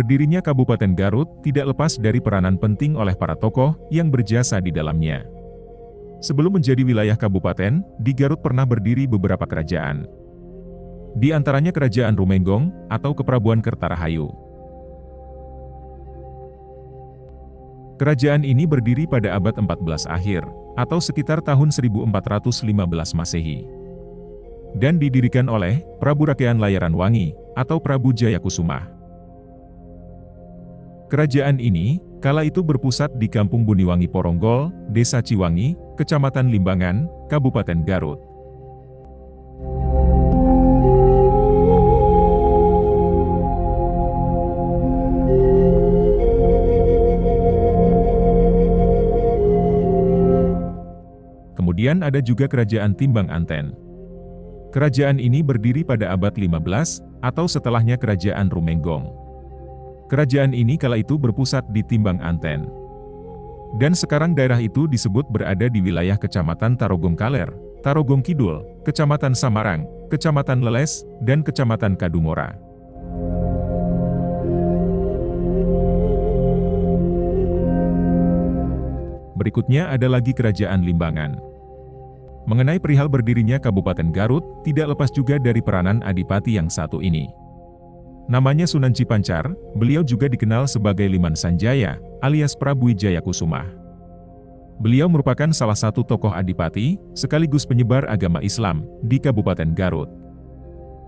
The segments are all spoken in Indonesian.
Berdirinya Kabupaten Garut tidak lepas dari peranan penting oleh para tokoh yang berjasa di dalamnya. Sebelum menjadi wilayah kabupaten, di Garut pernah berdiri beberapa kerajaan. Di antaranya Kerajaan Rumenggong atau Keprabuan Kertarahayu. Kerajaan ini berdiri pada abad 14 akhir, atau sekitar tahun 1415 Masehi. Dan didirikan oleh Prabu Rakean Layaran Wangi atau Prabu Jayakusuma. Kerajaan ini, kala itu berpusat di Kampung Buniwangi Poronggol, Desa Ciwangi, Kecamatan Limbangan, Kabupaten Garut. Kemudian ada juga Kerajaan Timbang Anten. Kerajaan ini berdiri pada abad 15, atau setelahnya Kerajaan Rumenggong. Kerajaan ini kala itu berpusat di Timbang Anten. Dan sekarang daerah itu disebut berada di wilayah Kecamatan Tarogong Kaler, Tarogong Kidul, Kecamatan Samarang, Kecamatan Leles, dan Kecamatan Kadungora. Berikutnya ada lagi Kerajaan Limbangan. Mengenai perihal berdirinya Kabupaten Garut, tidak lepas juga dari peranan adipati yang satu ini. Namanya Sunan Cipancar, beliau juga dikenal sebagai Liman Sanjaya, alias Prabu Jayakusuma. Beliau merupakan salah satu tokoh adipati, sekaligus penyebar agama Islam, di Kabupaten Garut.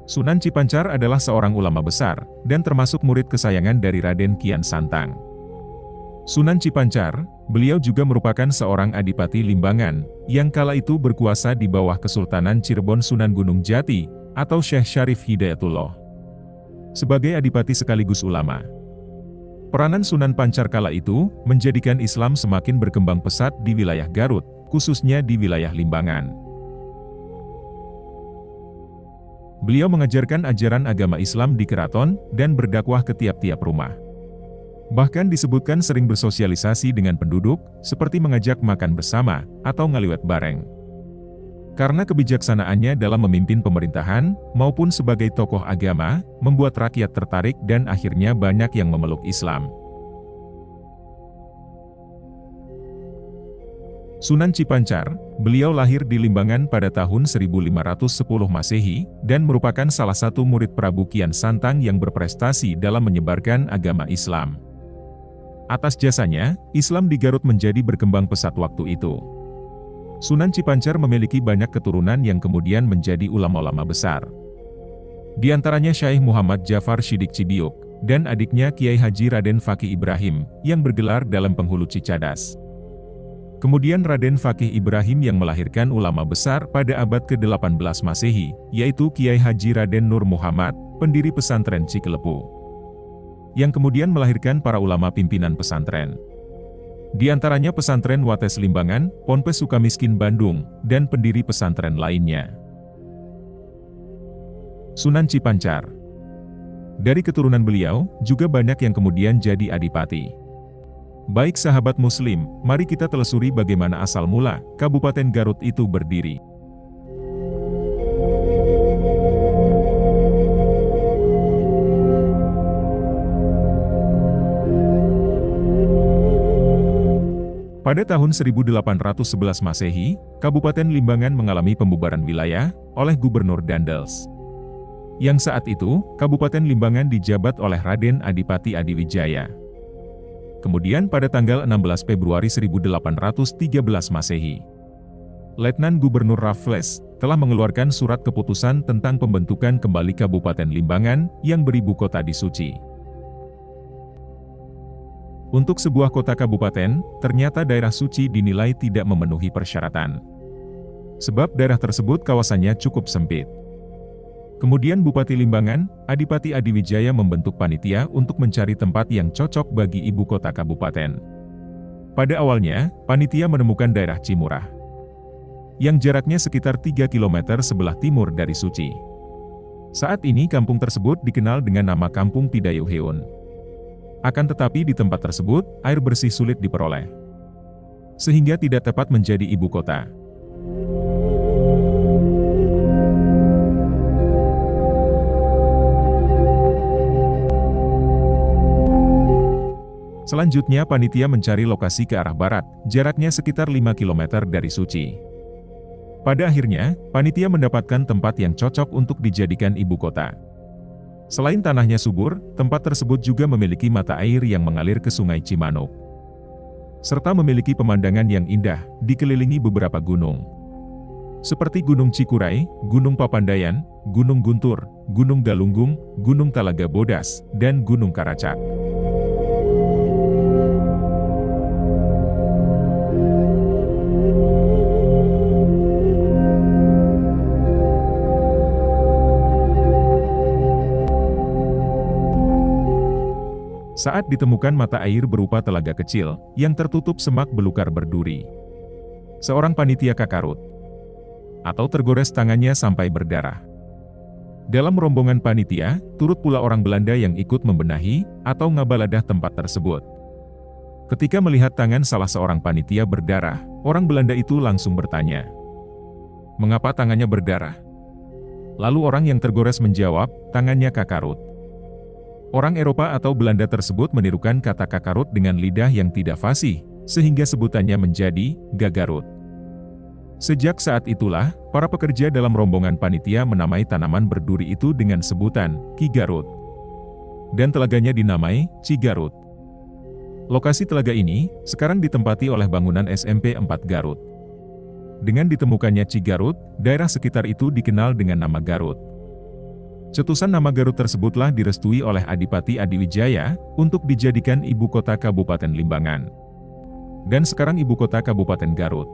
Sunan Cipancar adalah seorang ulama besar, dan termasuk murid kesayangan dari Raden Kian Santang. Sunan Cipancar, beliau juga merupakan seorang adipati Limbangan, yang kala itu berkuasa di bawah Kesultanan Cirebon Sunan Gunung Jati, atau Syekh Syarif Hidayatullah. Sebagai adipati sekaligus ulama. Peranan Sunan Pancar kala itu, menjadikan Islam semakin berkembang pesat di wilayah Garut, khususnya di wilayah Limbangan. Beliau mengajarkan ajaran agama Islam di keraton, dan berdakwah ke tiap-tiap rumah. Bahkan disebutkan sering bersosialisasi dengan penduduk, seperti mengajak makan bersama, atau ngaliwet bareng. Karena kebijaksanaannya dalam memimpin pemerintahan, maupun sebagai tokoh agama, membuat rakyat tertarik dan akhirnya banyak yang memeluk Islam. Sunan Cipancar, beliau lahir di Limbangan pada tahun 1510 Masehi, dan merupakan salah satu murid Prabu Kian Santang yang berprestasi dalam menyebarkan agama Islam. Atas jasanya, Islam di Garut menjadi berkembang pesat waktu itu. Sunan Cipancar memiliki banyak keturunan yang kemudian menjadi ulama-ulama besar. Di antaranya Syekh Muhammad Jafar Shidik Cibiuk, dan adiknya Kiai Haji Raden Fakih Ibrahim, yang bergelar dalam penghulu Cicadas. Kemudian Raden Fakih Ibrahim yang melahirkan ulama besar pada abad ke-18 Masehi, yaitu Kiai Haji Raden Nur Muhammad, pendiri pesantren Cikelepu. Yang kemudian melahirkan para ulama pimpinan pesantren. Di antaranya pesantren Wates Limbangan, Ponpes Sukamiskin Bandung, dan pendiri pesantren lainnya. Sunan Cipancar. Dari keturunan beliau, juga banyak yang kemudian jadi adipati. Baik sahabat muslim, mari kita telusuri bagaimana asal mula Kabupaten Garut itu berdiri. Pada tahun 1811 Masehi, Kabupaten Limbangan mengalami pembubaran wilayah oleh Gubernur Dandels. Yang saat itu, Kabupaten Limbangan dijabat oleh Raden Adipati Adiwijaya. Kemudian pada tanggal 16 Februari 1813 Masehi, Letnan Gubernur Raffles telah mengeluarkan surat keputusan tentang pembentukan kembali Kabupaten Limbangan yang beribu kota di Suci. Untuk sebuah kota kabupaten, ternyata daerah Suci dinilai tidak memenuhi persyaratan. Sebab daerah tersebut kawasannya cukup sempit. Kemudian Bupati Limbangan, Adipati Adiwijaya membentuk panitia untuk mencari tempat yang cocok bagi ibu kota kabupaten. Pada awalnya, panitia menemukan daerah Cimurah, yang jaraknya sekitar 3 km sebelah timur dari Suci. Saat ini kampung tersebut dikenal dengan nama Kampung Pidayuheun. Akan tetapi di tempat tersebut, air bersih sulit diperoleh. Sehingga tidak tepat menjadi ibu kota. Selanjutnya panitia mencari lokasi ke arah barat, jaraknya sekitar 5 km dari Suci. Pada akhirnya, panitia mendapatkan tempat yang cocok untuk dijadikan ibu kota. Selain tanahnya subur, tempat tersebut juga memiliki mata air yang mengalir ke Sungai Cimanuk, serta memiliki pemandangan yang indah, dikelilingi beberapa gunung, seperti Gunung Cikuray, Gunung Papandayan, Gunung Guntur, Gunung Galunggung, Gunung Talaga Bodas, dan Gunung Karacak. Saat ditemukan mata air berupa telaga kecil, yang tertutup semak belukar berduri, seorang panitia kakarut, atau tergores tangannya sampai berdarah. Dalam rombongan panitia, turut pula orang Belanda yang ikut membenahi, atau ngabaladah tempat tersebut. Ketika melihat tangan salah seorang panitia berdarah, orang Belanda itu langsung bertanya, "Mengapa tangannya berdarah?" Lalu orang yang tergores menjawab, "Tangannya kakarut." Orang Eropa atau Belanda tersebut menirukan kata kakarut dengan lidah yang tidak fasih, sehingga sebutannya menjadi gagarut. Sejak saat itulah, para pekerja dalam rombongan panitia menamai tanaman berduri itu dengan sebutan Ki Garut, dan telaganya dinamai Cigarut. Lokasi telaga ini sekarang ditempati oleh bangunan SMP 4 Garut. Dengan ditemukannya Cigarut, daerah sekitar itu dikenal dengan nama Garut. Cetusan nama Garut tersebutlah direstui oleh Adipati Adiwijaya untuk dijadikan ibu kota Kabupaten Limbangan, dan sekarang ibu kota Kabupaten Garut.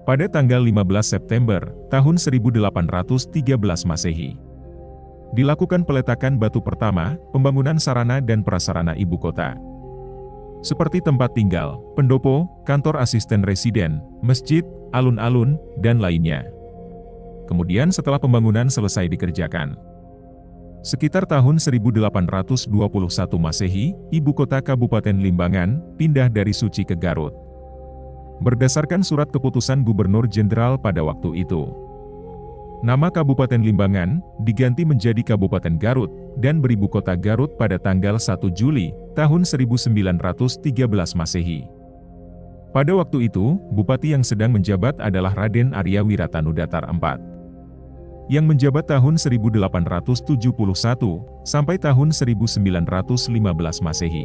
Pada tanggal 15 September tahun 1813 Masehi, dilakukan peletakan batu pertama, pembangunan sarana dan prasarana ibu kota, seperti tempat tinggal, pendopo, kantor asisten residen, masjid, alun-alun, dan lainnya. Kemudian setelah pembangunan selesai dikerjakan, sekitar tahun 1821 Masehi, ibu kota Kabupaten Limbangan pindah dari Suci ke Garut, berdasarkan surat keputusan Gubernur Jenderal pada waktu itu. Nama Kabupaten Limbangan diganti menjadi Kabupaten Garut dan beribu kota Garut pada tanggal 1 Juli tahun 1913 Masehi. Pada waktu itu, bupati yang sedang menjabat adalah Raden Arya Wiratanudatar IV, yang menjabat tahun 1871 sampai tahun 1915 Masehi.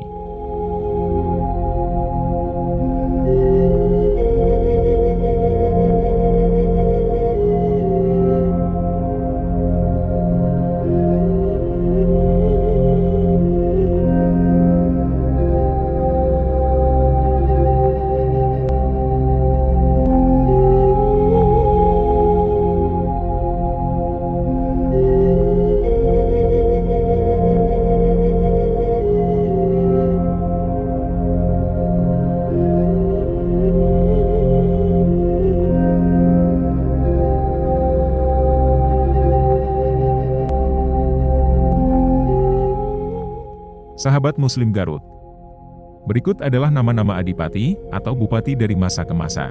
Sahabat Muslim Garut, berikut adalah nama-nama adipati atau bupati dari masa ke masa.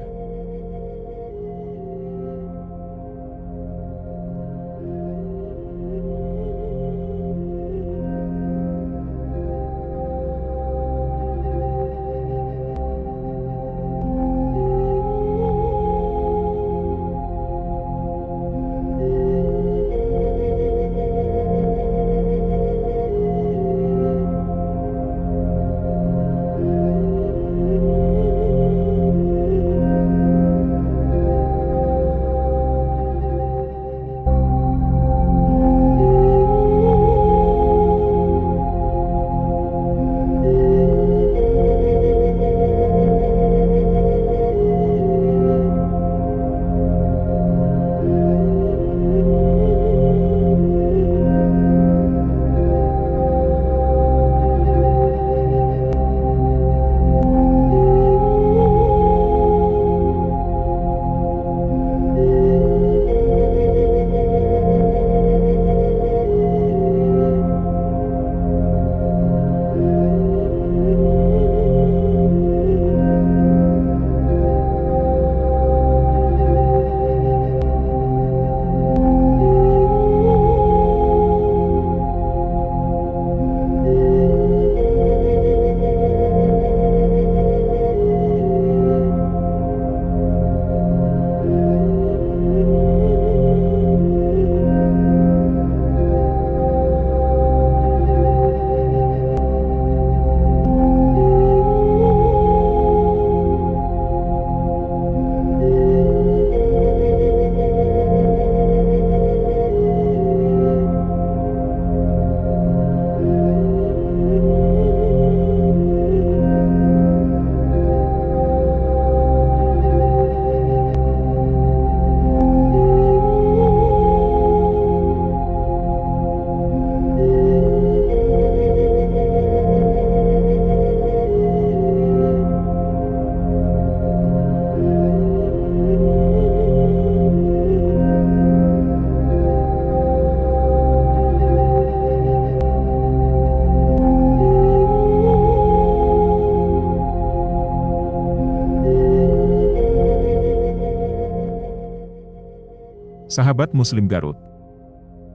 Sahabat Muslim Garut.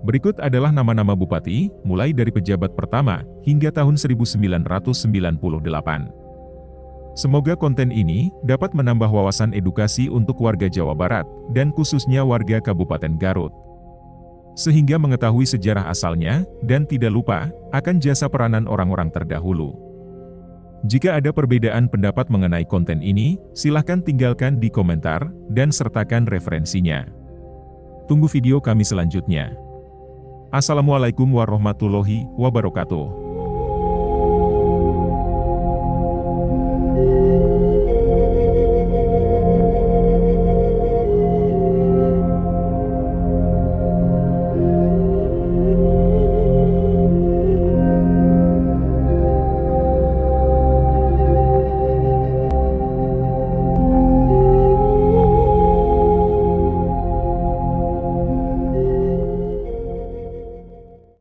Berikut adalah nama-nama bupati, mulai dari pejabat pertama, hingga tahun 1998. Semoga konten ini dapat menambah wawasan edukasi untuk warga Jawa Barat, dan khususnya warga Kabupaten Garut. Sehingga mengetahui sejarah asalnya, dan tidak lupa akan jasa peranan orang-orang terdahulu. Jika ada perbedaan pendapat mengenai konten ini, silahkan tinggalkan di komentar, dan sertakan referensinya. Tunggu video kami selanjutnya. Assalamualaikum warahmatullahi wabarakatuh.